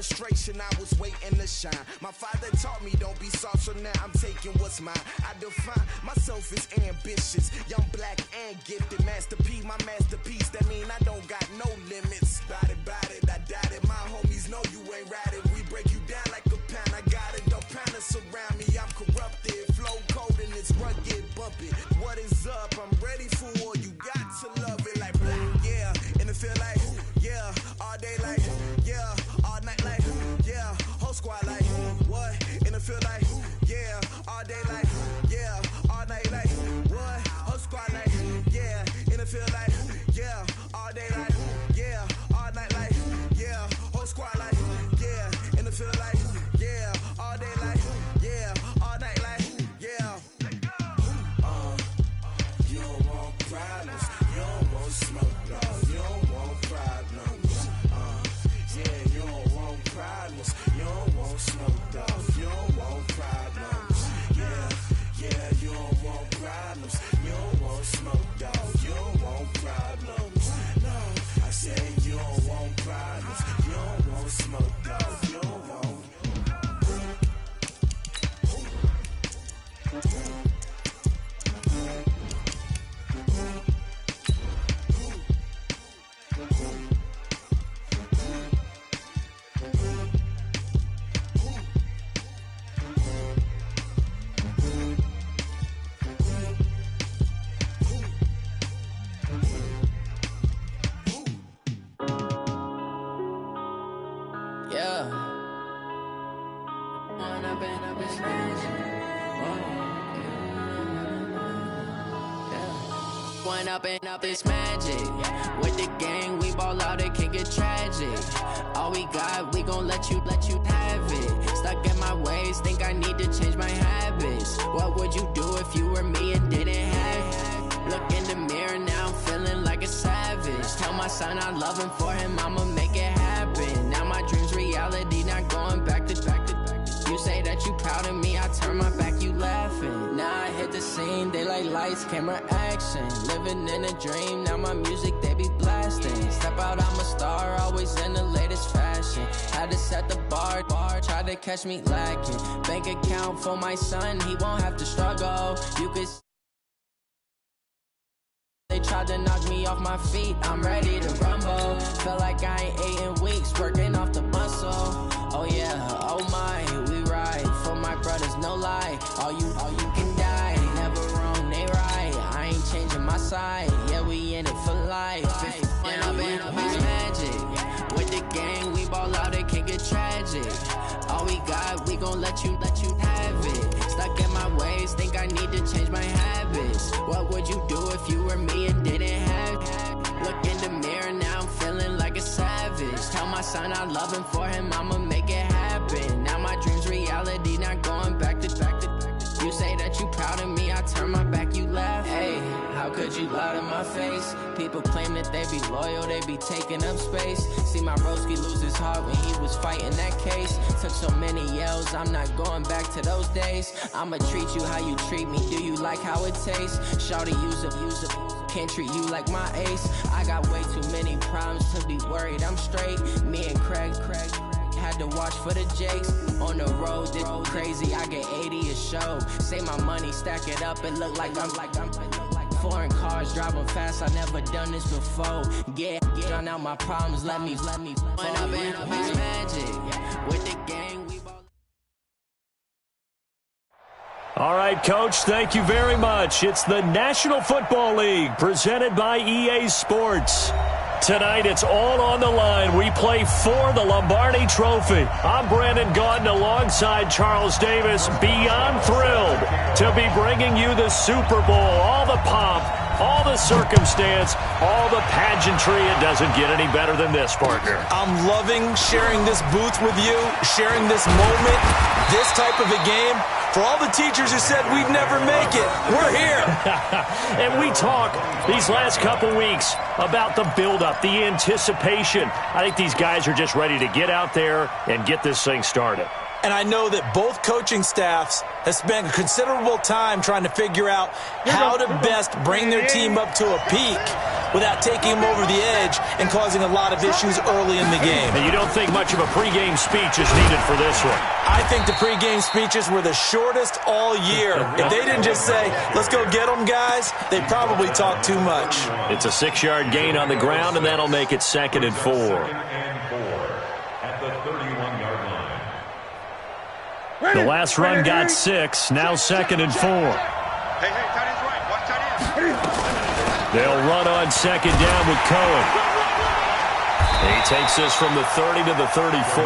frustration, I was waiting to shine. My father taught me don't be soft, so now I'm taking what's mine. I define myself as ambitious, young, black, and gifted. Master P, my masterpiece, that mean I don't got no limits. Bout it, I doubt it. My homies know you ain't ratted. We break you down like a pound. I got it, don't panic surround me. I'm corrupted, flow cold and it's rugged, bumpy. What is up? I'm ready for war. You got to love it like black, yeah. And it feel like, yeah. All day like, yeah. All night like, yeah. Whole squad like, what? And it feel like, yeah. All day like, yeah. All night like, what? Whole squad like, yeah. And it feel like, yeah. All day like, yeah. All night like, yeah. Whole squad like, yeah. And it feel like, yeah. All day like, yeah. All night like, yeah. You don't want problems. You don't want smoke, no. You don't want problems. Yeah, you don't want problems. You don't want smoke, dog. You don't want problems. Yeah, you don't want problems. You don't want smoke, dog. You don't want problems. No, I said you don't want problems. You don't want smoke, dog. You don't want. Up this magic. With the gang, we ball out, it can get tragic. All we got, we gon' let you have it. Stuck in my ways, think I need to change my habits. What would you do if you were me and didn't have it? Look in the mirror now, I'm feeling like a savage. Tell my son I love him, for him I'ma make it happen. Now my dream's reality, not going back to. You say that you proud of me, I turn my back, you laughing. Now I hit the scene, they like lights, camera, action. Living in a dream, now my music, they be blasting. Step out, I'm a star, always in the latest fashion. Had to set the bar, try to catch me lacking. Bank account for my son, he won't have to struggle. You could. They tried to knock me off my feet, I'm ready to rumble. Felt like I ain't ate in weeks, working off the muscle. Oh yeah, oh my, we ride for my brothers, no lie. All you can die, never wrong, they right. I ain't changing my side, yeah, we in it for life. When I've been up is magic. With the gang, we ball out, it can get tragic. All we got, we gon' let you have it. Stuck in my ways, think I need to change my habits. What would you do if you were me and didn't have it? Look in the mirror, now I'm feeling like a savage. Tell my son I love him, for him I'ma make it happen. Now my dream's reality, not going back to. You say that you proud of me, I turn my back, you laugh. Hey, how could you lie to my face? People claim that they be loyal, they be taking up space. See my broski lose his heart when he was fighting that case. Took so many yells, I'm not going back to those days. I'ma treat you how you treat me, do you like how it tastes? Shawty, use up, can't treat you like my ace. I got way too many problems to be worried, I'm straight. Me and Craig had to watch for the Jakes. On the road, this crazy, I get 80 a show. Say my money, stack it up, it look like I'm foreign cars, driving fast, I never done this before. Yeah, drown out my problems, let me. When I've been up is magic. With the gang, we ball. All right, Coach, thank you very much. It's the National Football League presented by EA Sports. Tonight, it's all on the line. We play for the Lombardi Trophy. I'm Brandon Gaudin alongside Charles Davis. Beyond thrilled to be bringing you the Super Bowl. All the pomp, all the circumstance, all the pageantry. It doesn't get any better than this, partner. I'm loving sharing this booth with you, sharing this moment, this type of a game. For all the teachers who said we'd never make it, we're here. And we talk these last couple weeks about the buildup, the anticipation. I think these guys are just ready to get out there and get this thing started. And I know that both coaching staffs have spent considerable time trying to figure out how to best bring their team up to a peak. without taking him over the edge and causing a lot of issues early in the game. And you don't think much of a pregame speech is needed for this one? I think the pregame speeches were the shortest all year. If they didn't just say, let's go get them, guys, they probably talked too much. It's a 6-yard gain on the ground, and that'll make it 2nd and 4. At the 31-yard line. The last run got 6, now 2nd and 4. Hey, tight end's right. Watch tight end. They'll run on 2nd down with Cohen. He takes this from the 30 to the 34.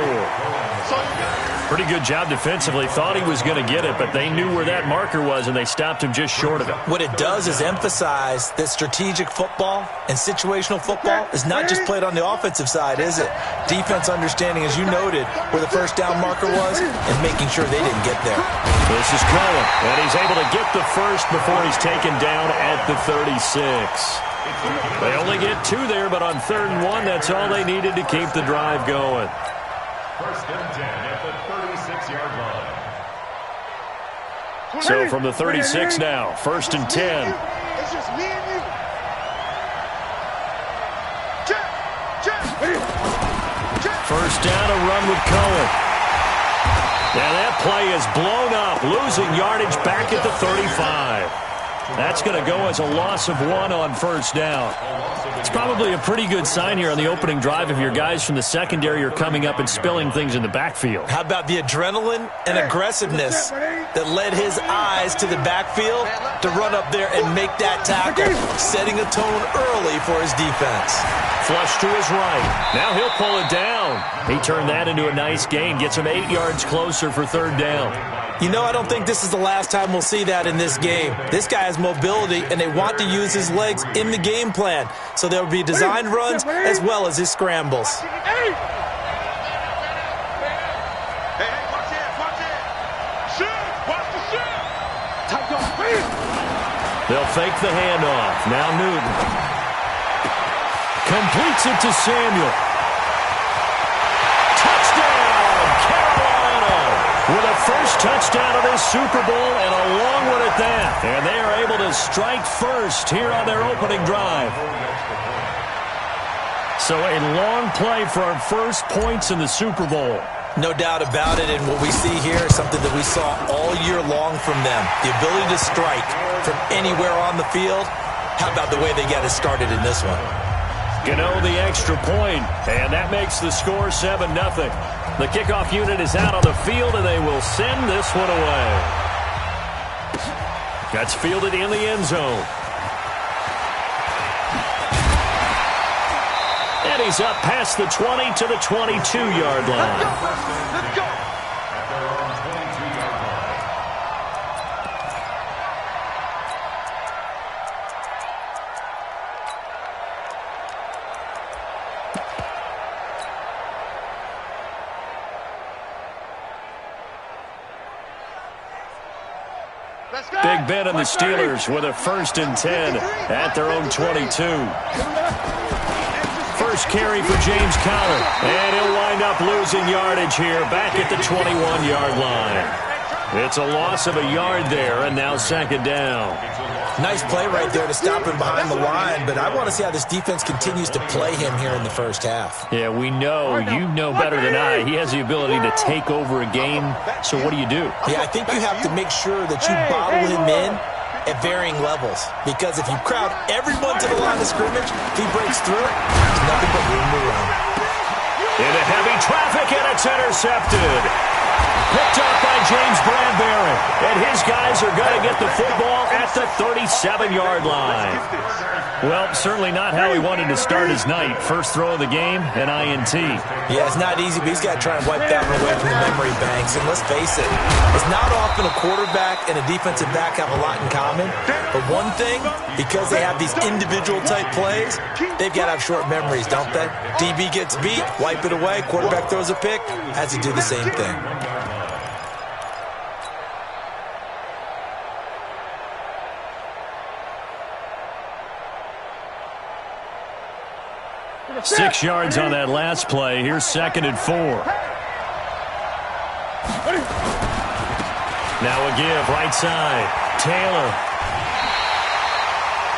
Pretty good job defensively. Thought he was going to get it, but they knew where that marker was, and they stopped him just short of it. What it does is emphasize that strategic football and situational football is not just played on the offensive side, is it? Defense understanding, as you noted, where the first down marker was and making sure they didn't get there. This is Cohen, and he's able to get the first before he's taken down at the 36. They only get 2 there, but on 3rd and 1, that's all they needed to keep the drive going. 1st and 10 at the 36-yard line. So from the 36 now, 1st and 10. It's just me and you. First down, a run with Cohen. And that play is blown up, losing yardage back at the 35. That's going to go as a loss of 1 on 1st down. It's probably a pretty good sign here on the opening drive if your guys from the secondary are coming up and spilling things in the backfield. How about the adrenaline and aggressiveness that led his eyes to the backfield to run up there and make that tackle, setting a tone early for his defense. Flush to his right. Now he'll pull it down. He turned that into a nice gain. Gets him 8 yards closer for 3rd down. You know, I don't think this is the last time we'll see that in this game. This guy has mobility, and they want to use his legs in the game plan. So there will be designed runs as well as his scrambles. Hey, watch it. Shoot, watch the shoot. Tight off. They'll fake the handoff. Now Newton. Completes it to Samuel. Touchdown, Carolina! With a first touchdown of this Super Bowl and a long one at that. And they are able to strike first here on their opening drive. So a long play for our first points in the Super Bowl. No doubt about it, and what we see here is something that we saw all year long from them. The ability to strike from anywhere on the field. How about the way they got it started in this one? Gano the extra point, and that makes the score 7-0. The kickoff unit is out on the field, and they will send this one away. That's fielded in the end zone. And he's up past the 20 to the 22-yard line. Let's go. Big Ben and the Steelers with a 1st and 10 at their own 22. First carry for James Conner, and he'll wind up losing yardage here back at the 21-yard line. It's a loss of a yard there, and now 2nd down. Nice play right there to stop him behind the line, but I want to see how this defense continues to play him here in the first half. Yeah, we know. You know better than I. He has the ability to take over a game, so what do you do? Yeah, I think you have to make sure that you bottle him in at varying levels, because if you crowd everyone to the line of scrimmage, if he breaks through, there's nothing but room to run. Into heavy traffic, and it's intercepted. Picked up by James Bradbury, and his guys are going to get the football at the 37-yard line. Well, certainly not how he wanted to start his night. First throw of the game, an INT. Yeah, it's not easy, but he's got to try and wipe that one away from the memory banks. And let's face it, it's not often a quarterback and a defensive back have a lot in common. But one thing, because they have these individual-type plays, they've got to have short memories, don't they? DB gets beat, wipe it away, quarterback throws a pick, has to do the same thing. 6 yards on that last play. Here's 2nd and 4. Now a give, right side. Taylor.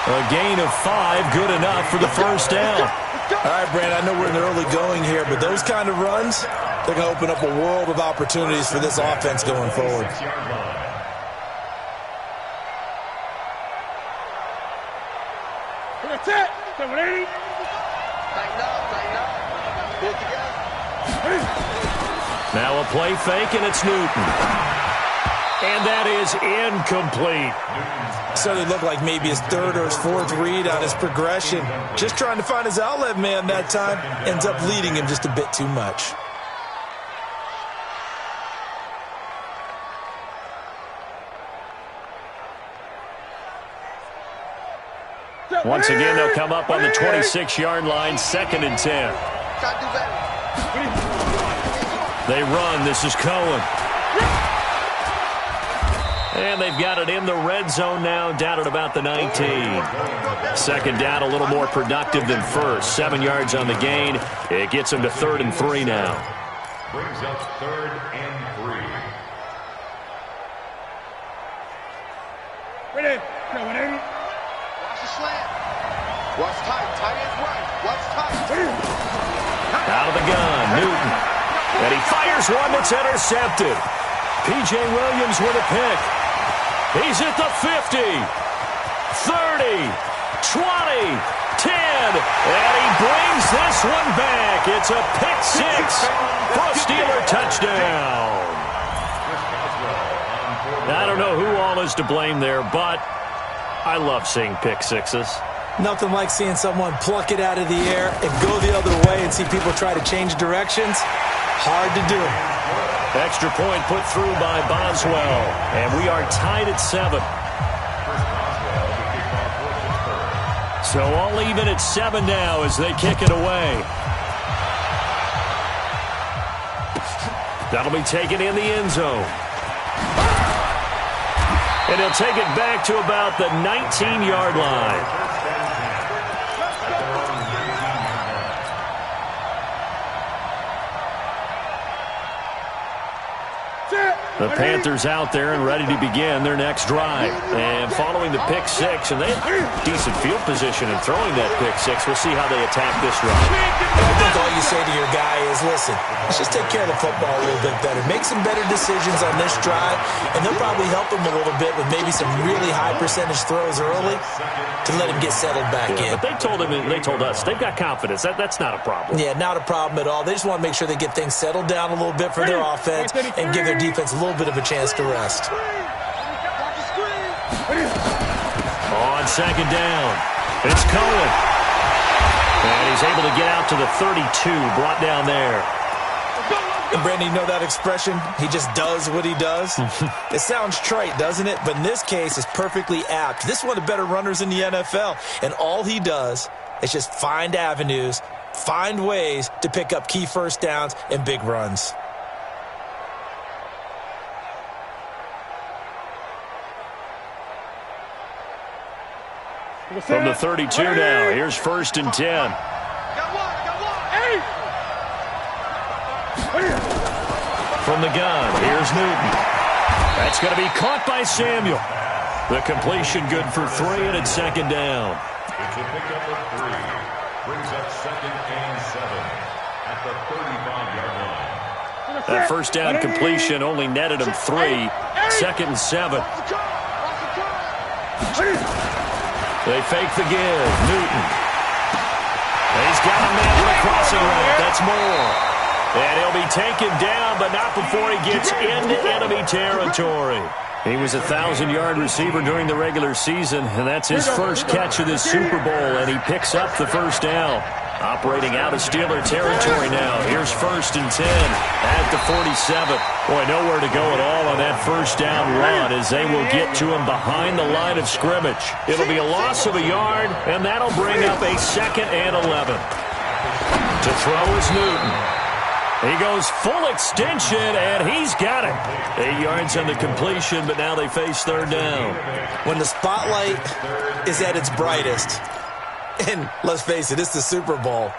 A gain of 5, good enough for the first down. All right, Brandon, I know we're in the early going here, but those kind of runs, they're going to open up a world of opportunities for this offense going forward. That's it. Tighten up. Pull it together. Now a play fake, and it's Newton. And that is incomplete. So it looked like maybe his third or his fourth read on his progression. Just trying to find his outlet man that time. Ends up leading him just a bit too much. Once again, they'll come up on the 26-yard line, 2nd and 10. They run. This is Cohen. And they've got it in the red zone now, down at about the 19. 2nd down, a little more productive than first. 7 yards on the gain. It gets them to 3rd and 3 now. Brings up 3rd and 3. Ready. Watch the slant. Watch tight. Tight ends right. Watch tight. Out of the gun, Newton. And he fires one that's intercepted. P.J. Williams with a pick. He's at the 50, 30, 20, 10, and he brings this one back. It's a pick 6 for a Steeler touchdown. I don't know who all is to blame there, but I love seeing pick sixes. Nothing like seeing someone pluck it out of the air and go the other way and see people try to change directions. Hard to do. Extra point put through by Boswell, and we are tied at 7. So all even at 7 now as they kick it away. That'll be taken in the end zone. And he'll take it back to about the 19-yard line. The Panthers out there and ready to begin their next drive. And following the pick 6, and they have decent field position in throwing that pick 6. We'll see how they attack this run. I think all you say to your guy is, listen, let's just take care of the football a little bit better. Make some better decisions on this drive, and they'll probably help him a little bit with maybe some really high percentage throws early to let him get settled back in. But they told him, and they told us, they've got confidence. That's not a problem. Yeah, not a problem at all. They just want to make sure they get things settled down a little bit for their offense and give their defense a little bit of a chance to rest. On 2nd down, it's Cohen. And he's able to get out to the 32, brought down there. And Brandon, you know that expression? He just does what he does? It sounds trite, doesn't it? But in this case, it's perfectly apt. This is one of the better runners in the NFL. And all he does is just find avenues, find ways to pick up key first downs and big runs. From the 32 now, here's 1st and 10. From the gun, here's Newton. That's going to be caught by Samuel. The completion good for 3, and it's 2nd down. It's a pickup of 3. Brings up 2nd and 7 at the 35-yard line. That first down completion only netted him 3. 2nd and 7. They fake the give. Newton. And he's got a man on the crossing route. That's Moore. And he'll be taken down, but not before he gets into enemy territory. He was a 1,000-yard receiver during the regular season, and that's his first catch of this Super Bowl, and he picks up the first down. Operating out of Steeler territory now. Here's 1st and 10 at the 47. Boy, nowhere to go at all on that first down run as they will get to him behind the line of scrimmage. It'll be a loss of a yard, and that'll bring up a 2nd and 11. To throw is Newton. He goes full extension, and he's got it. 8 yards on the completion, but now they face 3rd down. When the spotlight is at its brightest, and let's face it, it's the Super Bowl,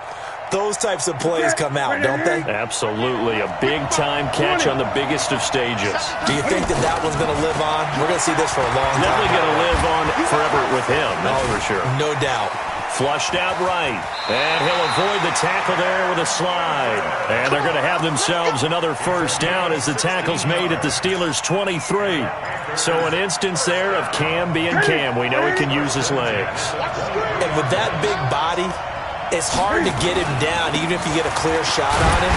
those types of plays come out, don't they? Absolutely. A big-time catch on the biggest of stages. Do you think that one's going to live on? We're going to see this for a long time. Definitely going to live on forever with him, that's for sure. No doubt. Flushed out right. And he'll avoid the tackle there with a slide. And they're going to have themselves another first down as the tackle's made at the Steelers' 23. So an instance there of Cam being Cam. We know he can use his legs. And with that big body, it's hard to get him down even if you get a clear shot on him.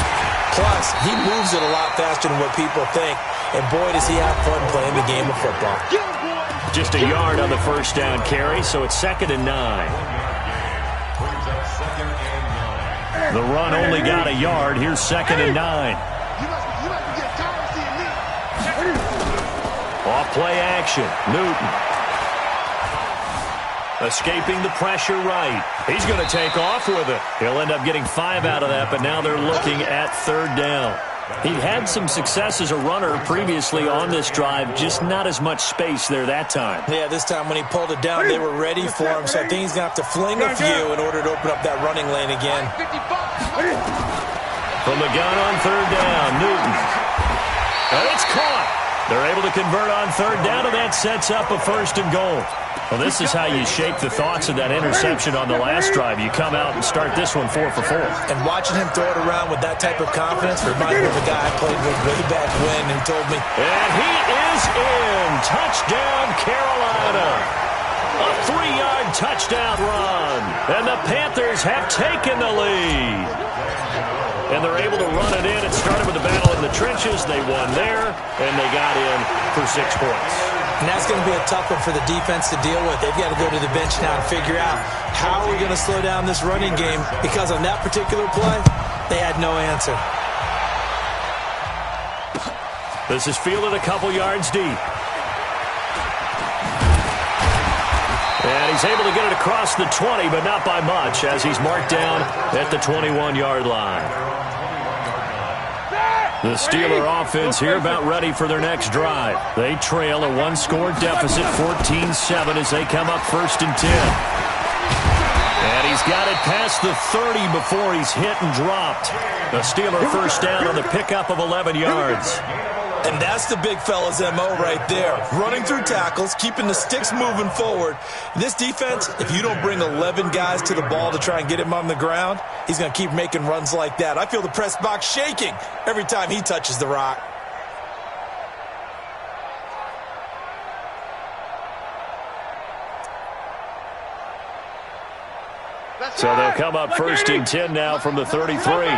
Plus, he moves it a lot faster than what people think. And boy, does he have fun playing the game of football. Just a yard on the first down carry, so it's 2nd and 9. The run only got a yard. Here's 2nd and 9. Off play action. Newton. Escaping the pressure right. He's going to take off with it. He'll end up getting 5 out of that, but now they're looking at 3rd down. He had some success as a runner previously on this drive, just not as much space there that time. Yeah, this time when he pulled it down, they were ready for him, so I think he's going to have to fling a few in order to open up that running lane again. From the gun on 3rd down, Newton. And it's caught. They're able to convert on 3rd down, and that sets up a 1st and goal. Well, this is how you shake the thoughts of that interception on the last drive. You come out and start this one 4 for 4. And watching him throw it around with that type of confidence reminds me of a guy I played with way back when who told me. And he is in. Touchdown, Carolina. A 3-yard touchdown run. And the Panthers have taken the lead. And they're able to run it in. It started with a battle in the trenches. They won there, and they got in for 6 points. And that's going to be a tough one for the defense to deal with. They've got to go to the bench now and figure out how are we going to slow down this running game, because on that particular play, they had no answer. This is fielded a couple yards deep. And he's able to get it across the 20, but not by much, as he's marked down at the 21-yard line. The Steeler offense here about ready for their next drive. They trail a 1-score deficit, 14-7, as they come up 1st and 10. And he's got it past the 30 before he's hit and dropped. The Steeler first down on the pickup of 11 yards. And that's the big fella's MO right there. Running through tackles, keeping the sticks moving forward. This defense, if you don't bring 11 guys to the ball to try and get him on the ground, he's going to keep making runs like that. I feel the press box shaking every time he touches the rock. So they'll come up 1st and 10 now from the 33.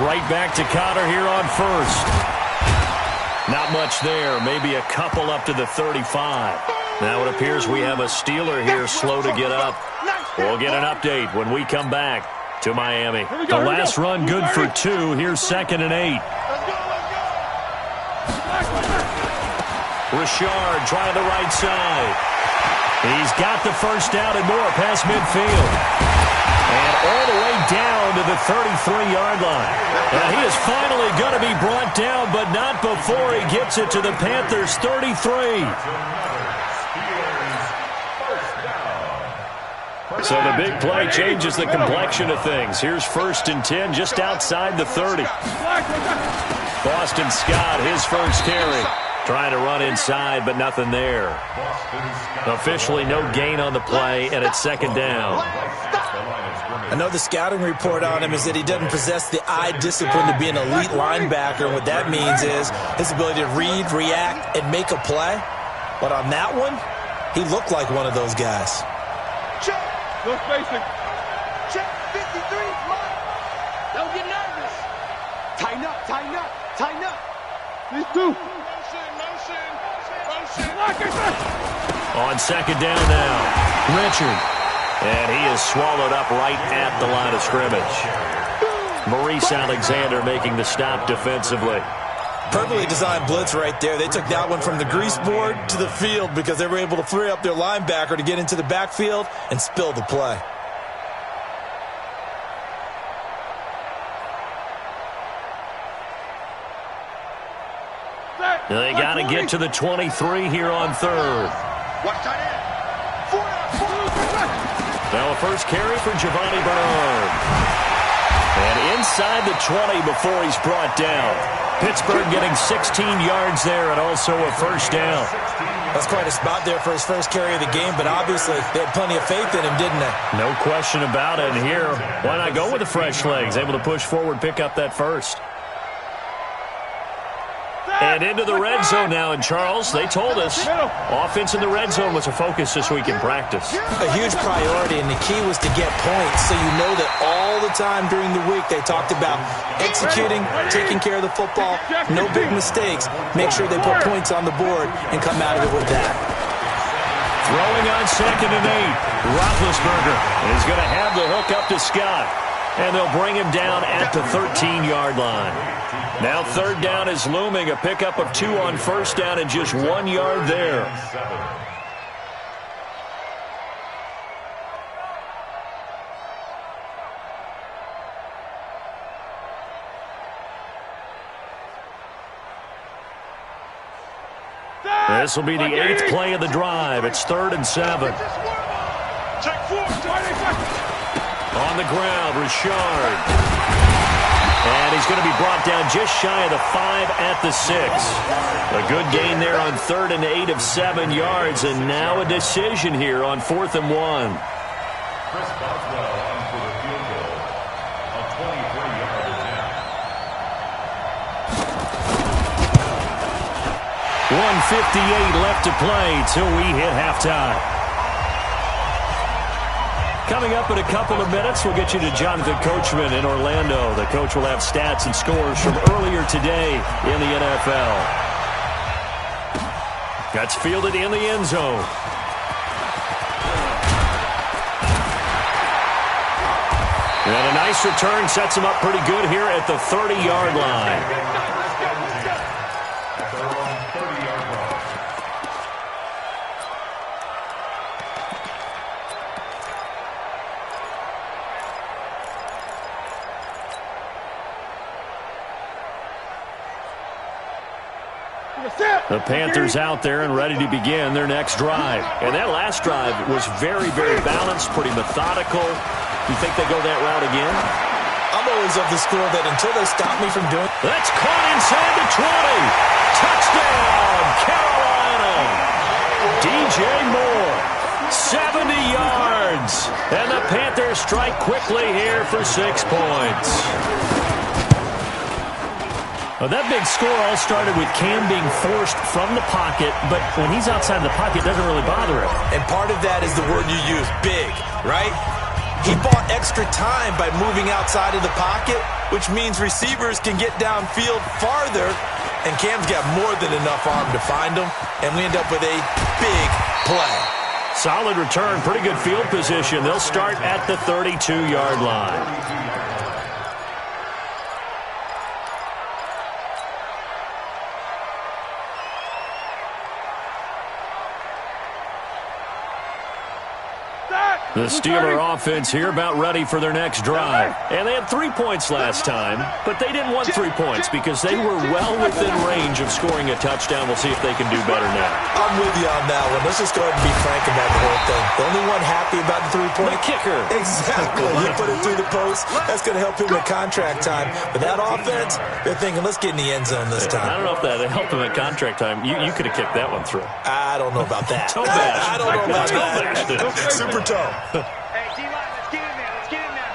Right back to Connor here on 1st. Not much there. Maybe a couple up to the 35. Now it appears we have a Steeler here slow to get up. We'll get an update when we come back to Miami. The last run good for 2. Here's 2nd and 8. Richard trying the right side. He's got the first down and more past midfield. And all the way down to the 33-yard line. And he is finally going to be brought down, but not before he gets it to the Panthers' 33. So the big play changes the complexion of things. Here's 1st and 10 just outside the 30. Boston Scott, his first carry. Trying to run inside, but nothing there. Officially no gain on the play, and it's 2nd down. I know the scouting report on him is that he doesn't possess the eye discipline to be an elite linebacker. And what that means is his ability to read, react, and make a play. But on that one, he looked like one of those guys. Check. No spacing. Check. 53. Don't get nervous. Tighten up, tighten up, tighten up. These 2. On 2nd down now, Richard. And he is swallowed up right at the line of scrimmage. Maurice Alexander making the stop defensively. Perfectly designed blitz right there. They took that one from the grease board to the field because they were able to free up their linebacker to get into the backfield and spill the play. Set. They got to get to the 23 here on third. Now a first carry for Giovanni Bernard. And inside the 20 before he's brought down. Pittsburgh getting 16 yards there and also a first down. That's quite a spot there for his first carry of the game, but obviously they had plenty of faith in him, didn't they? No question about it. And here, why not go with the fresh legs? Able to push forward, pick up that first. And into the red zone now. And, Charles, they told us offense in the red zone was a focus this week in practice. A huge priority, and the key was to get points. So you know that all the time during the week they talked about executing, taking care of the football, no big mistakes. Make sure they put points on the board and come out of it with that. Throwing on 2nd and 8. Roethlisberger is going to have the hook up to Scott. And they'll bring him down at the 13-yard line. Now 3rd down is looming. A pickup of 2 on first down and just 1 yard there. This will be the 8th play of the drive. It's 3rd and 7. On the ground, Richard. And he's going to be brought down just shy of the 5 at the 6. A good gain there on 3rd and 8 of 7 yards. And now a decision here on 4th and 1. Chris Boswell in for the field goal. A 23-yard attempt. 1:58 left to play till we hit halftime. Coming up in a couple of minutes, we'll get you to Jonathan Coachman in Orlando. The coach will have stats and scores from earlier today in the NFL. That's fielded in the end zone. And a nice return sets him up pretty good here at the 30-yard line. The Panthers out there and ready to begin their next drive. And that last drive was very, very balanced, pretty methodical. You think they go that route again? I'm always of the school that until they stop me from doing... That's caught inside the 20. Touchdown, Carolina. DJ Moore, 70 yards. And the Panthers strike quickly here for 6 points. Well, that big score all started with Cam being forced from the pocket, but when he's outside the pocket, it doesn't really bother him. And part of that is the word you use, big, right? He bought extra time by moving outside of the pocket, which means receivers can get downfield farther, and Cam's got more than enough arm to find him, and we end up with a big play. Solid return, pretty good field position. They'll start at the 32-yard line. The Steeler offense here about ready for their next drive. And they had 3 points last time, but they didn't want 3 points because they were well within range of scoring a touchdown. We'll see if they can do better now. I'm with you on that one. Let's just go ahead and be frank about the whole thing. The only one happy about the 3-point kicker. Exactly. You put it through the post. That's going to help him at contract time. But that offense, they're thinking, let's get in the end zone this time. I don't know if that helped him at contract time. You could have kicked that one through. I don't know about that. Toe bash. I don't know about that. Super toe. Hey, D-line, let's get in there. Let's get in there.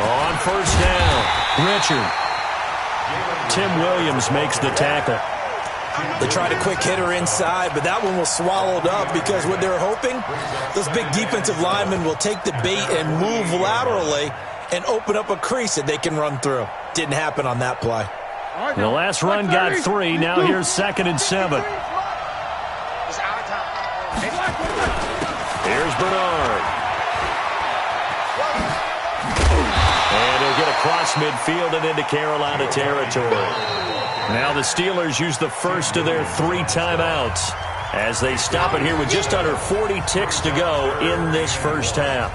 On first down, Richard. Tim Williams makes the tackle. They tried a quick hitter inside, but that one was swallowed up because what they're hoping, those big defensive linemen will take the bait and move laterally and open up a crease that they can run through. Didn't happen on that play. The last run got 3. Now here's 2nd and 7. Here's Bernard. And he'll get across midfield and into Carolina territory. Now the Steelers use the first of their 3 timeouts as they stop it here with just under 40 ticks to go in this first half.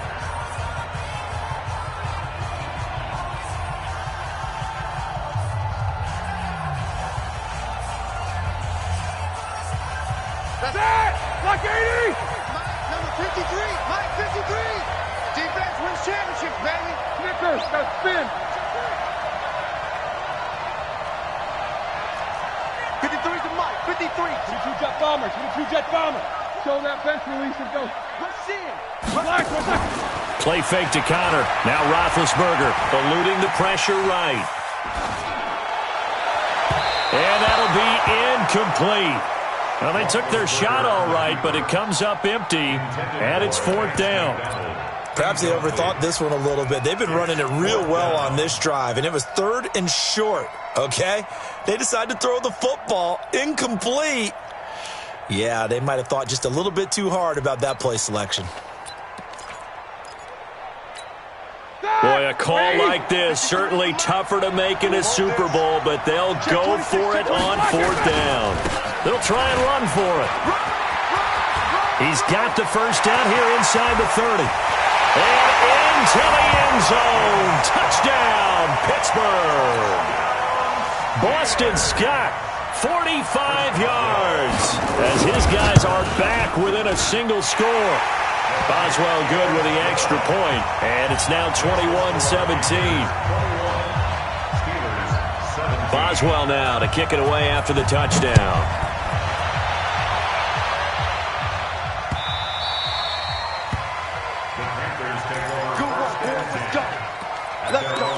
bombers. With a two-jet bomber. Show that bench release and go. Rush in. Relax. Play fake to Connor. Now Roethlisberger eluding the pressure right. And that'll be incomplete. Well, they took their shot all right, but it comes up empty, and it's 4th down. Perhaps they overthought this one a little bit. They've been running it real well on this drive, and it was 3rd and short, okay? They decided to throw the football incomplete. Yeah, they might have thought just a little bit too hard about that play selection. Boy, a call like this, certainly tougher to make in a Super Bowl, but they'll go for it on 4th down. They'll try and run for it. He's got the first down here inside the 30. And into the end zone. Touchdown, Pittsburgh. Boston Scott, 45 yards, as his guys are back within a single score. Boswell good with the extra point, and it's now 21-17. Boswell now to kick it away after the touchdown. Let's go.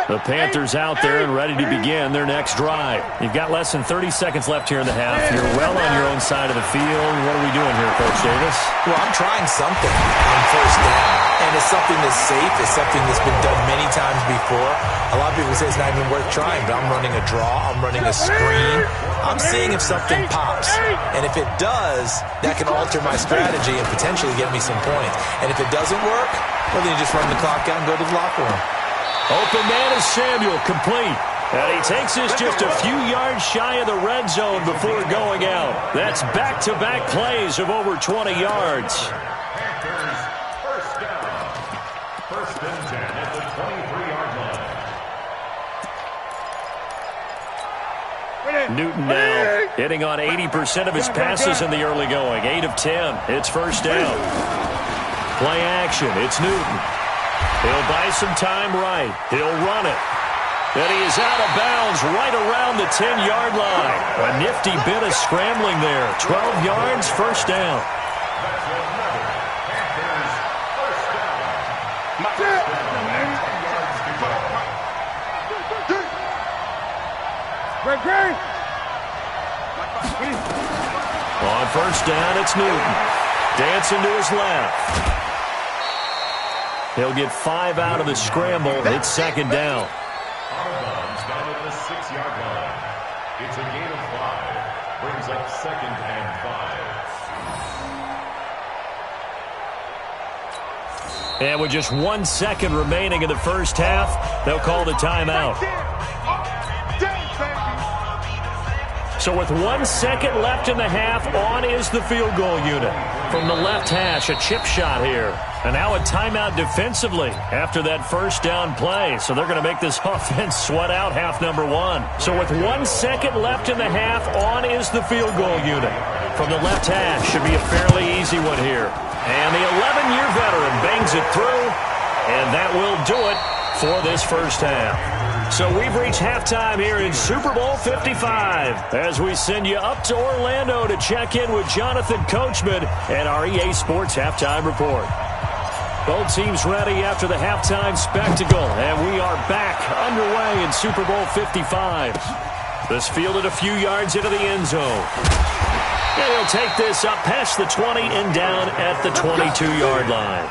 The Panthers out there and ready to begin their next drive. You've got less than 30 seconds left here in the half. You're well on your own side of the field. What are we doing here, Coach Davis? Well, I'm trying something on 1st down, and it's something that's safe. It's something that's been done many times before. A lot of people say it's not even worth trying, but I'm running a draw. I'm running a screen. I'm seeing if something pops, and if it does, that can alter my strategy and potentially get me some points. And if it doesn't work, well, then you just run the clock out and go to the locker room. Open man is Samuel, complete. And he takes this just a few yards shy of the red zone before going out. That's back-to-back plays of over 20 yards. Panthers, first down. 1st and 10 at the 23-yard line. Newton now hitting on 80% of his passes in the early going. 8 of 10. It's 1st down. Play action. It's Newton. He'll buy some time right. He'll run it. And he is out of bounds right around the 10-yard line. A nifty bit of scrambling there. 12 yards, 1st down. That's another Panthers first down. On 1st down, it's Newton. Dancing to his left. He'll get 5 out of the scramble. It's 2nd down. Out of bounds down at the 6-yard line. It's a gain of 5. Brings up 2nd and 5. And with just 1 second remaining in the first half, they'll call the timeout. So with 1 second left in the half, on is the field goal unit. From the left hash, a chip shot here. And now a timeout defensively after that first down play. So they're going to make this offense sweat out half number 1. So with 1 second left in the half, on is the field goal unit. From the left hash, should be a fairly easy one here. And the 11-year veteran bangs it through. And that will do it for this first half. So we've reached halftime here in Super Bowl 55 as we send you up to Orlando to check in with Jonathan Coachman and our EA Sports Halftime Report. Both teams ready after the halftime spectacle, and we are back underway in Super Bowl 55. This fielded a few yards into the end zone. And he'll take this up past the 20 and down at the 22-yard line.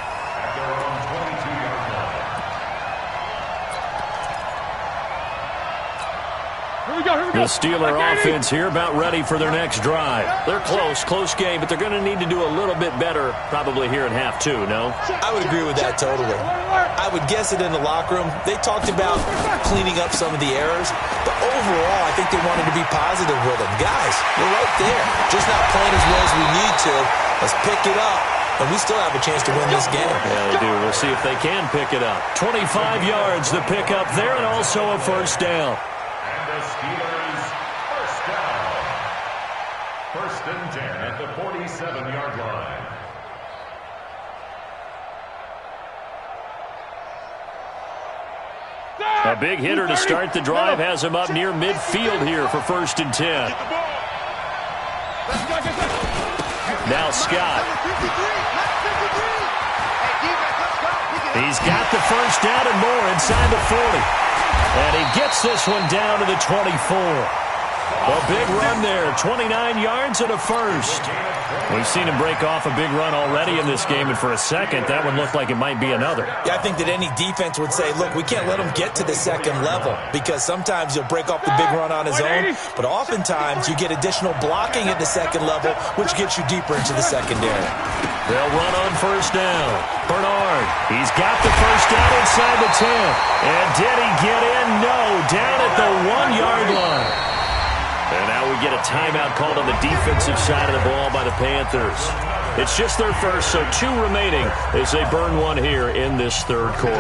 The Steeler offense here about ready for their next drive. They're close game, but they're going to need to do a little bit better probably here in half 2, no? I would agree with that totally. I would guess it in the locker room. They talked about cleaning up some of the errors, but overall I think they wanted to be positive with them. Guys, we're right there. Just not playing as well as we need to. Let's pick it up, and we still have a chance to win this game. Yeah, they do. We'll see if they can pick it up. 25 yards the pick up there, and also a first down. The Steelers first down. 1st and 10 at the 47-yard line. A big hitter to start the drive has him up near midfield here for 1st and 10. Now Scott. He's got the first down and more inside the 40. And he gets this one down to the 24. A big run there, 29 yards and a first. We've seen him break off a big run already in this game, and for a second, that one looked like it might be another. Yeah, I think that any defense would say, look, we can't let him get to the second level, because sometimes he'll break off the big run on his own, but oftentimes you get additional blocking at the second level, which gets you deeper into the secondary. They'll run on 1st down. Bernard, he's got the first down inside the 10. And did he get in? No, down at the 1-yard line. And now we get a timeout called on the defensive side of the ball by the Panthers. It's just their first, so 2 remaining as they burn one here in this 3rd quarter.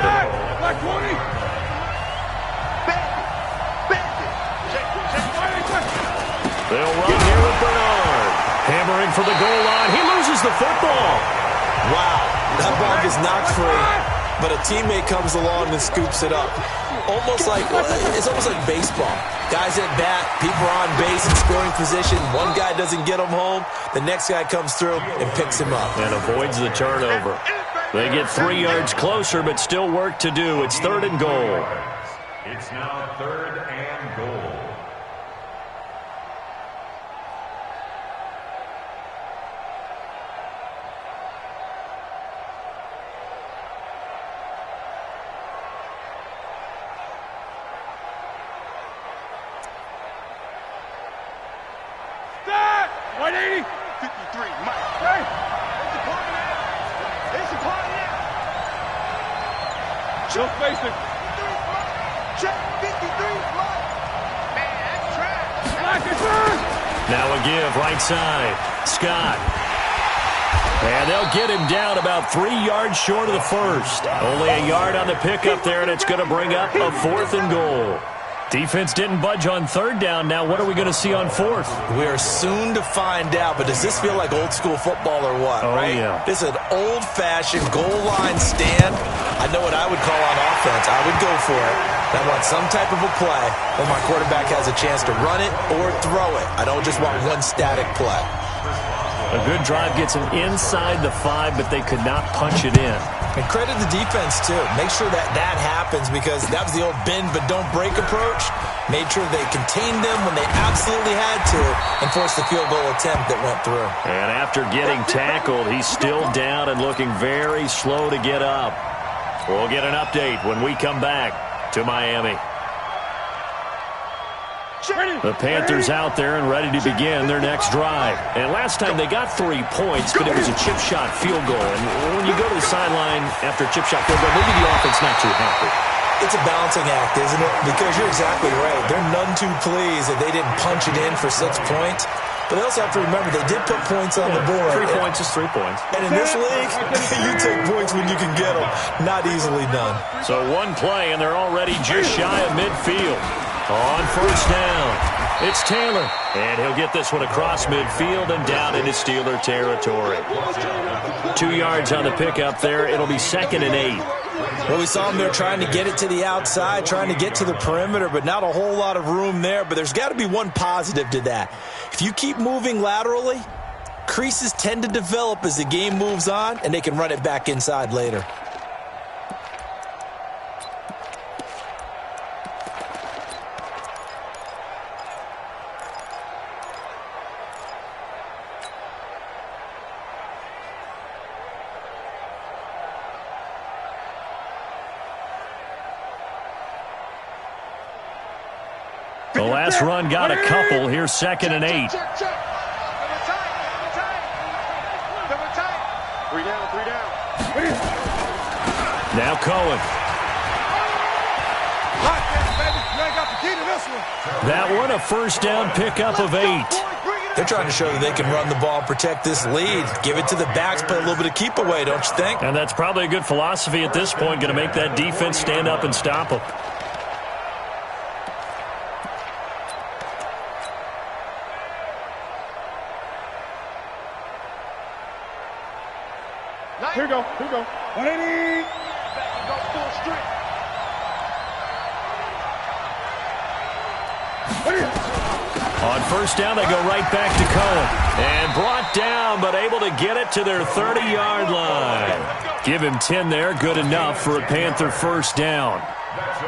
They'll run here with Bernard. Hammering for the goal line. He loses the football. Wow, that ball gets knocked free, but a teammate comes along and scoops it up. It's almost like baseball. Guys at bat, people are on base in scoring position. One guy doesn't get him home. The next guy comes through and picks him up. And avoids the turnover. They get 3 yards closer, but still work to do. It's 3rd and goal. It's now 3rd and goal. Still facing. Check 53. Man, that's trash. Now a give right side. Scott. And they'll get him down about 3 yards short of the first. Only a yard on the pickup there, and it's going to bring up a 4th and goal. Defense didn't budge on 3rd down. Now what are we going to see on 4th? We are soon to find out, but does this feel like old school football or what, right? Yeah. This is an old-fashioned goal line stand. I know what I would call on offense. I would go for it. I want some type of a play where my quarterback has a chance to run it or throw it. I don't just want one static play. A good drive gets them inside the 5, but they could not punch it in. And credit the defense, too. Make sure that happens, because that was the old bend but don't break approach. Made sure they contained them when they absolutely had to and forced the field goal attempt that went through. And after getting tackled, he's still down and looking very slow to get up. We'll get an update when we come back to Miami. The Panthers out there and ready to begin their next drive. And last time they got 3 points, but it was a chip shot field goal. And when you go to the sideline after a chip shot field goal, maybe the offense not too happy. It's a balancing act, isn't it? Because you're exactly right. They're none too pleased that they didn't punch it in for 6 points. But they also have to remember they did put points on the board. 3 points is 3 points. And in this league, you take points when you can get them. Not easily done. So 1 play, and they're already just shy of midfield. On 1st down, it's Taylor. And he'll get this one across midfield and down into Steeler territory. 2 yards on the pickup there. It'll be 2nd and 8. Well, we saw him there trying to get it to the outside, trying to get to the perimeter, but not a whole lot of room there. But there's got to be one positive to that. If you keep moving laterally, creases tend to develop as the game moves on, and they can run it back inside later. The last run got a couple. Here's 2nd and 8. 3 down. Now Cohen. That one a 1st down pickup of 8. They're trying to show that they can run the ball and protect this lead. Give it to the backs, play a little bit of keep away, don't you think? And that's probably a good philosophy at this point, going to make that defense stand up and stop them. Here we go. 180. Back and go full strength. On first down, they go right back to Cohen. And brought down, but able to get it to their 30-yard line. Give him 10 there, good enough for a Panther first down.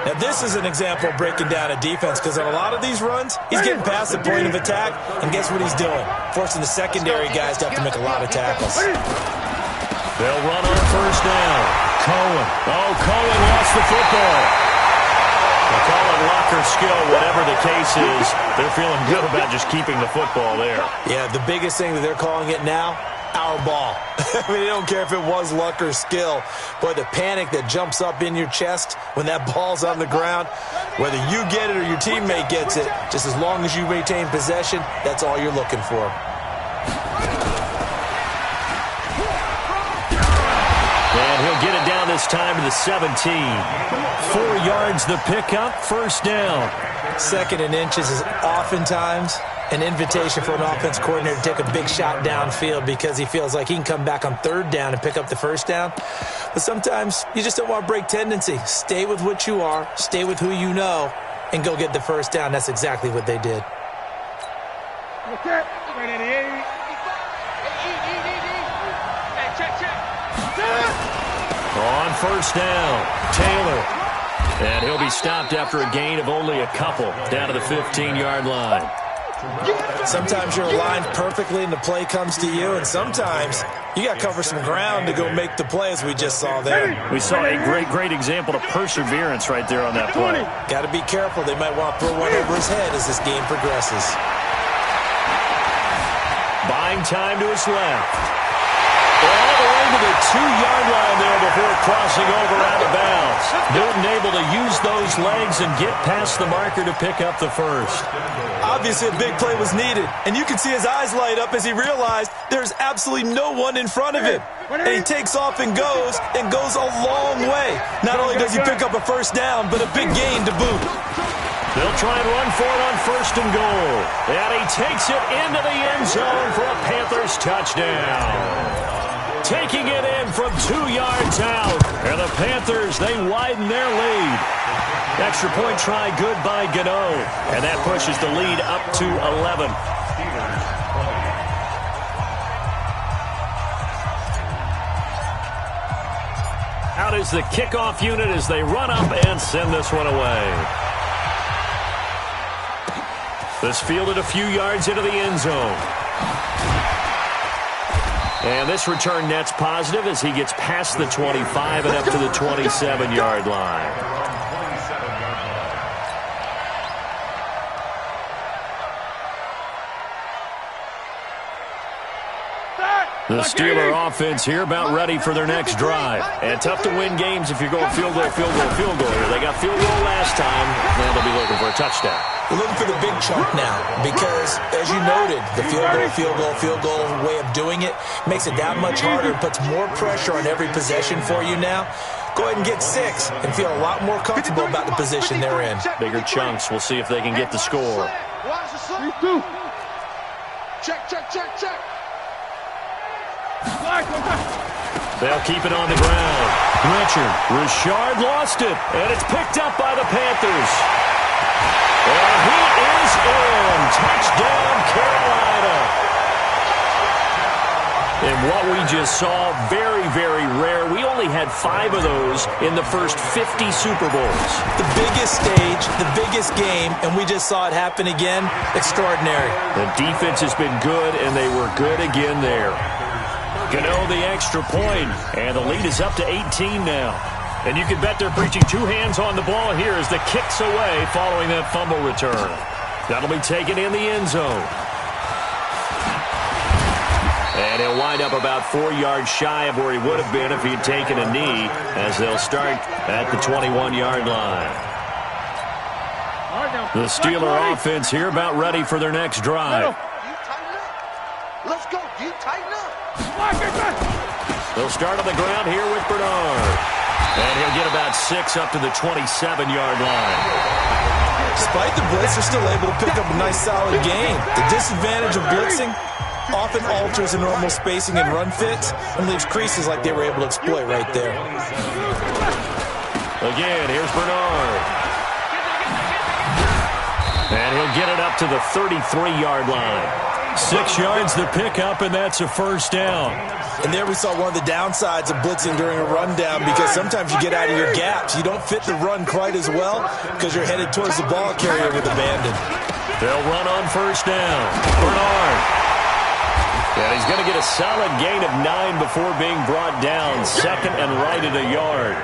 Now, this is an example of breaking down a defense, because on a lot of these runs, he's getting past the point of attack, and guess what he's doing? Forcing the secondary guys to have to make a lot of tackles. They'll run on first down. Cohen. Oh, Cohen lost the football. They call it luck or skill, whatever the case is. They're feeling good about just keeping the football there. Yeah, the biggest thing that they're calling it now, our ball. I mean, they don't care if it was luck or skill. But the panic that jumps up in your chest when that ball's on the ground, whether you get it or your teammate gets it, just as long as you maintain possession, that's all you're looking for. And he'll get it down this time to the 17. 4 yards the pickup, first down. Second and inches is oftentimes an invitation for an offense coordinator to take a big shot downfield because he feels like he can come back on third down and pick up the first down. But sometimes you just don't want to break tendency. Stay with what you are, stay with who you know, and go get the first down. That's exactly what they did. On first down, Taylor. And he'll be stopped after a gain of only a couple down to the 15-yard line. Sometimes you're aligned perfectly and the play comes to you, and sometimes you got to cover some ground to go make the play, as we just saw there. We saw a great example of perseverance right there on that play. Got to be careful. They might want to throw one over his head as this game progresses. Buying time to his left. All the way to the 2-yard line there before crossing over out of bounds. Newton able to use those legs and get past the marker to pick up the first. Obviously, a big play was needed, and you can see his eyes light up as he realized there's absolutely no one in front of him. And he takes off and goes a long way. Not only does he pick up a first down, but a big gain to boot. They'll try and run for it on first and goal. And he takes it into the end zone for a Panthers touchdown. Taking it in from 2 yards out. And the Panthers, they widen their lead. Extra point try good by Gano. And that pushes the lead up to 11. Out is the kickoff unit as they run up and send this one away. This fielded a few yards into the end zone. And this return net's positive as he gets past the 25 and up to the 27-yard line. The Steeler offense here about ready for their next drive. And tough to win games if you're going field goal here. They got field goal last time. Now they'll be looking for a touchdown. We're looking for the big chunk now because, as you noted, the field goal way of doing it makes it that much harder and puts more pressure on every possession for you now. Go ahead and get 6 and feel a lot more comfortable about the position they're in. Bigger chunks. We'll see if they can get the score. Check. They'll keep it on the ground. Richard lost it, and it's picked up by the Panthers. And he is in. Touchdown, Carolina. And what we just saw, very rare. We only had 5 of those in the first 50 Super Bowls. The biggest stage, the biggest game, and we just saw it happen again. Extraordinary. The defense has been good, and they were good again there. Gano the extra point, and the lead is up to 18 now. And you can bet they're preaching 2 hands on the ball here as the kick's away following that fumble return. That'll be taken in the end zone. And he'll wind up about 4 yards shy of where he would have been if he'd taken a knee, as they'll start at the 21-yard line. The Steeler offense here about ready for their next drive. Let's go. You tighten up. They'll start on the ground here with Bernard. And he'll get about 6 up to the 27-yard line. Despite the blitz, they're still able to pick up a nice solid gain. The disadvantage of blitzing often alters the normal spacing and run fits and leaves creases like they were able to exploit right there. Again, here's Bernard. And he'll get it up to the 33-yard line. 6 yards the pickup, and that's a first down. And there we saw one of the downsides of blitzing during a rundown, because sometimes you get out of your gaps. You don't fit the run quite as well because you're headed towards the ball carrier with abandon. They'll run on first down. Bernard. And he's going to get a solid gain of 9 before being brought down. Second and right at a yard.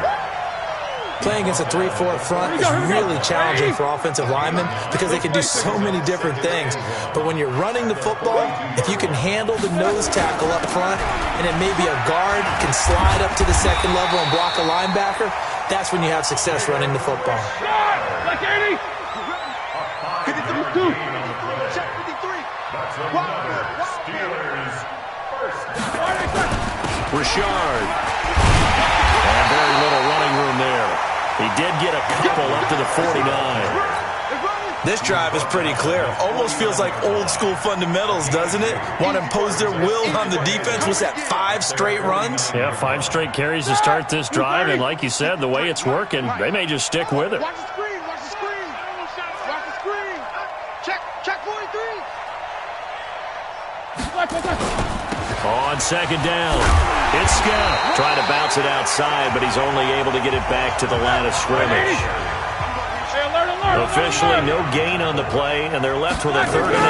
Playing against a 3-4 front is really challenging for offensive linemen because they can do so many different things. But when you're running the football, if you can handle the nose tackle up front, and then maybe a guard can slide up to the second level and block a linebacker, that's when you have success running the football. Black 80! 52! Check 53! Steelers first. Richard. And very little running room there. He did get a couple up to the 49. This drive is pretty clear. Almost feels like old school fundamentals, doesn't it? Want to impose their will on the defense. Was that 5 straight runs? Yeah, 5 straight carries to start this drive. And like you said, the way it's working, they may just stick with it. Watch the screen, watch the screen. Watch the screen. Check 43. On second down, it's Scott. Trying to bounce it outside, but he's only able to get it back to the line of scrimmage. Officially, no gain on the play, and they're left with a 3rd and 8.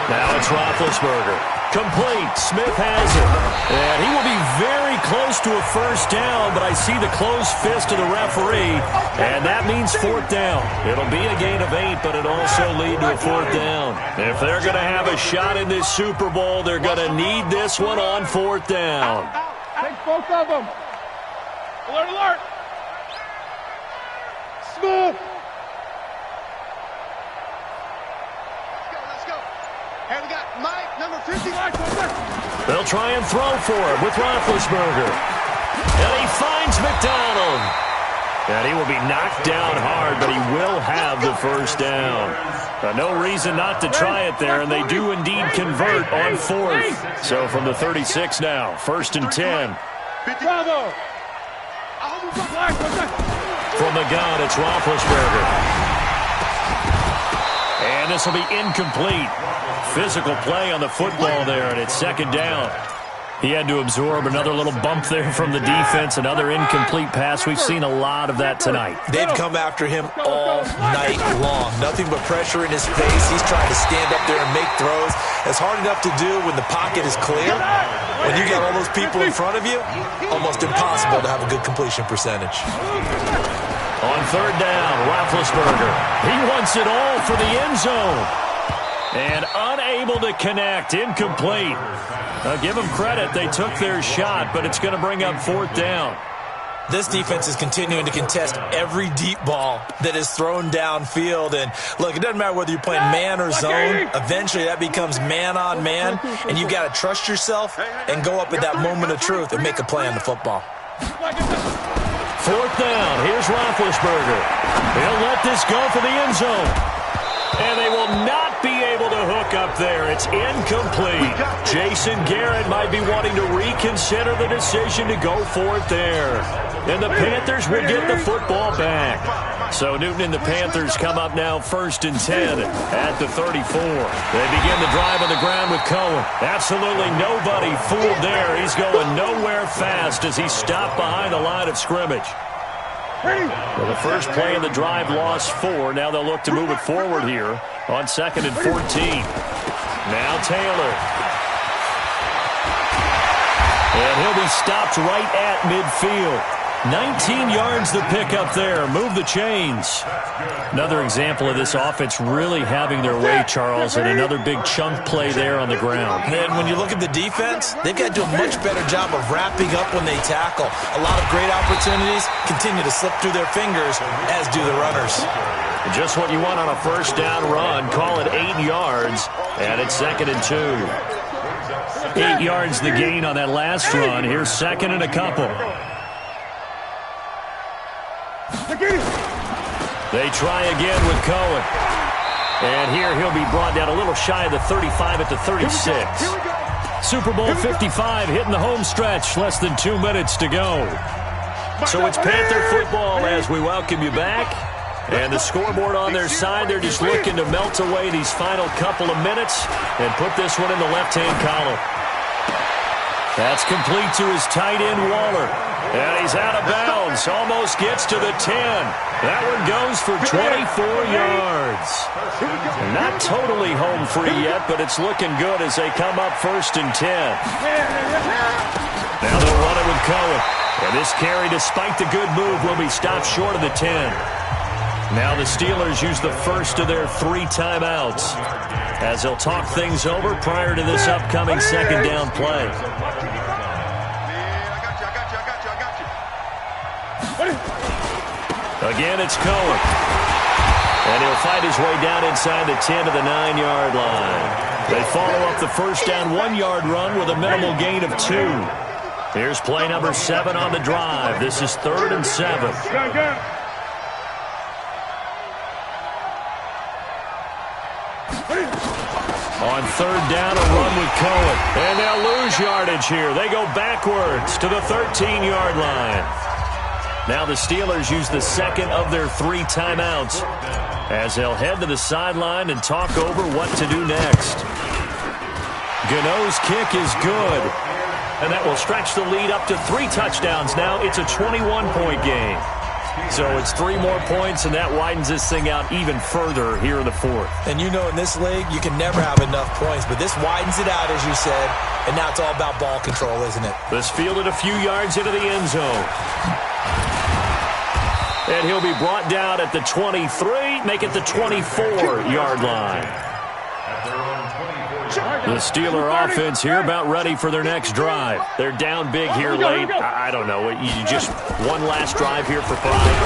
Now it's Roethlisberger. Complete. Smith has it. And he will be very close to a first down, but I see the closed fist of the referee, and that means 4th down. It'll be a gain of 8, but it also lead to a 4th down. If they're going to have a shot in this Super Bowl, they're going to need this one on 4th down. Take both of them. Alert, alert. Smith. Let's go. Hey, we got Mike, number 50. They'll try and throw for him with Roethlisberger. And he finds McDonald. And he will be knocked down hard, but he will have the first down. No reason not to try it there, and they do indeed convert on 4th. So from the 36 now, 1st and 10. Bravo. From the gun, it's Roethlisberger. And this will be incomplete. Physical play on the football there, and it's 2nd down. He had to absorb another little bump there from the defense, another incomplete pass. We've seen a lot of that tonight. They've come after him all night long. Nothing but pressure in his face. He's trying to stand up there and make throws. It's hard enough to do when the pocket is clear. When you got all those people in front of you, almost impossible to have a good completion percentage. On 3rd down, Roethlisberger. He wants it all for the end zone. And unable to connect, incomplete. Give them credit, they took their shot, but it's going to bring up 4th down. This defense is continuing to contest every deep ball that is thrown downfield. And look, it doesn't matter whether you're playing man or zone. Eventually that becomes man on man, and you've got to trust yourself and go up at that moment of truth and make a play on the football. 4th down, here's Roethlisberger. He'll let this go for the end zone. And they will not be able to hook up there. It's incomplete. Jason Garrett might be wanting to reconsider the decision to go for it there. And the Panthers will get the football back. So Newton and the Panthers come up now 1st and 10 at the 34. They begin the drive on the ground with Cohen. Absolutely nobody fooled there. He's going nowhere fast as he's stopped behind the line of scrimmage. Well, the first play of the drive lost 4. Now they'll look to move it forward here on 2nd and 14. Now Taylor. And he'll be stopped right at midfield. 19 yards to pick up there. Move the chains. Another example of this offense really having their way, Charles, and another big chunk play there on the ground. And when you look at the defense, they've got to do a much better job of wrapping up when they tackle. A lot of great opportunities continue to slip through their fingers, as do the runners. Just what you want on a first down run. Call it 8 yards, and it's 2nd and 2. 8 yards the gain on that last run. Here's 2nd and a couple. They try again with Cohen. And here he'll be brought down a little shy of the 35 at the 36. Super Bowl 55 hitting the home stretch. Less than 2 minutes to go. So it's Panther football as we welcome you back. And the scoreboard on their side, they're just looking to melt away these final couple of minutes and put this one in the left-hand column. That's complete to his tight end, Waller. And he's out of bounds. Almost gets to the 10. That one goes for 24 yards. Not totally home free yet, but it's looking good as they come up 1st and 10. Now they'll run it with Cohen. And this carry, despite the good move, will be stopped short of the 10. Now the Steelers use the first of their 3 timeouts as they'll talk things over prior to this upcoming second down play. Again, it's Cohen. And he'll fight his way down inside the 10 to the 9-yard line. They follow up the first down 1-yard run with a minimal gain of 2. Here's play number 7 on the drive. This is 3rd and 7. On 3rd down, a run with Cohen. And they'll lose yardage here. They go backwards to the 13-yard line. Now the Steelers use the second of their 3 timeouts as they'll head to the sideline and talk over what to do next. Gano's kick is good, and that will stretch the lead up to 3 touchdowns. Now it's a 21-point game. So it's 3 more points, and that widens this thing out even further here in the 4th. And you know in this league, you can never have enough points, but this widens it out, as you said, and now it's all about ball control, isn't it? This fielded a few yards into the end zone. And he'll be brought down at the 23, make it the 24-yard line. The Steeler offense here about ready for their next drive. They're down big here late. I don't know. You just one last drive here for pride.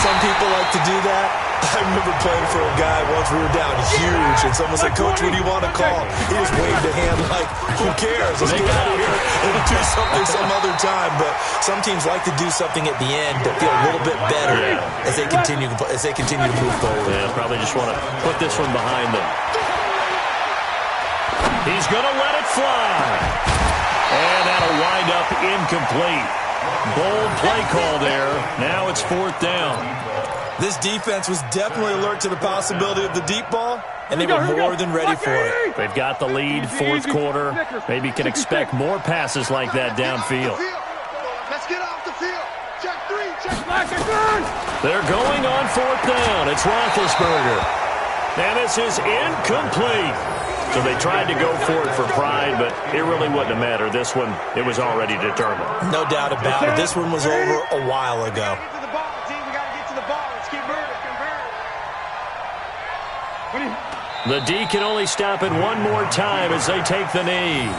Some people like to do that. I remember playing for a guy once. We were down huge, and someone said, "Coach, what do you want to call?" He just waved a hand like, "Who cares? Let's get out of here and do something some other time." But some teams like to do something at the end to feel a little bit better as they continue to move forward. Yeah, probably just want to put this one behind them. He's going to let it fly. And that'll wind up incomplete. Bold play call there. Now it's 4th down. This defense was definitely alert to the possibility of the deep ball, and they were more than ready for it. They've got the lead, 4th quarter. Maybe can expect more passes like that downfield. Let's get off the field. Check 3, check back. They're going on 4th down. It's Roethlisberger. And this is incomplete. So they tried to go for it for pride, but it really wouldn't have mattered. This one, it was already determined. No doubt about it. This one was over a while ago. The D can only stop it one more time as they take the knee.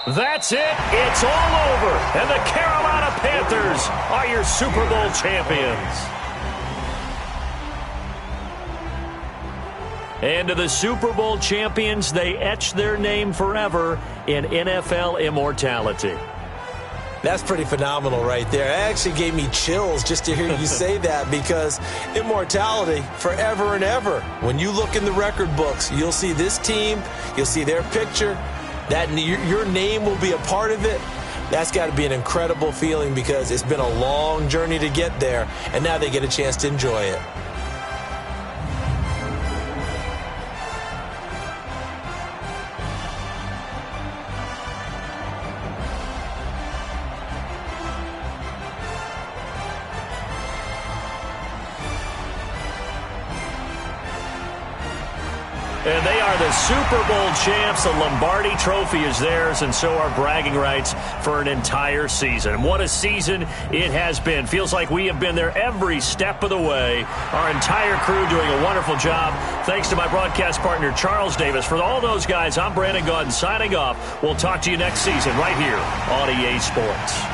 That's it. It's all over. And the Carolina Panthers are your Super Bowl champions. And to the Super Bowl champions, they etch their name forever in NFL immortality. That's pretty phenomenal right there. It actually gave me chills just to hear you say that, because immortality forever and ever. When you look in the record books, you'll see this team, you'll see their picture, that your name will be a part of it. That's got to be an incredible feeling, because it's been a long journey to get there, and now they get a chance to enjoy it. And they are the Super Bowl champs. The Lombardi Trophy is theirs, and so are bragging rights for an entire season. And what a season it has been. Feels like we have been there every step of the way. Our entire crew doing a wonderful job. Thanks to my broadcast partner, Charles Davis. For all those guys, I'm Brandon Gaudin signing off. We'll talk to you next season right here on EA Sports.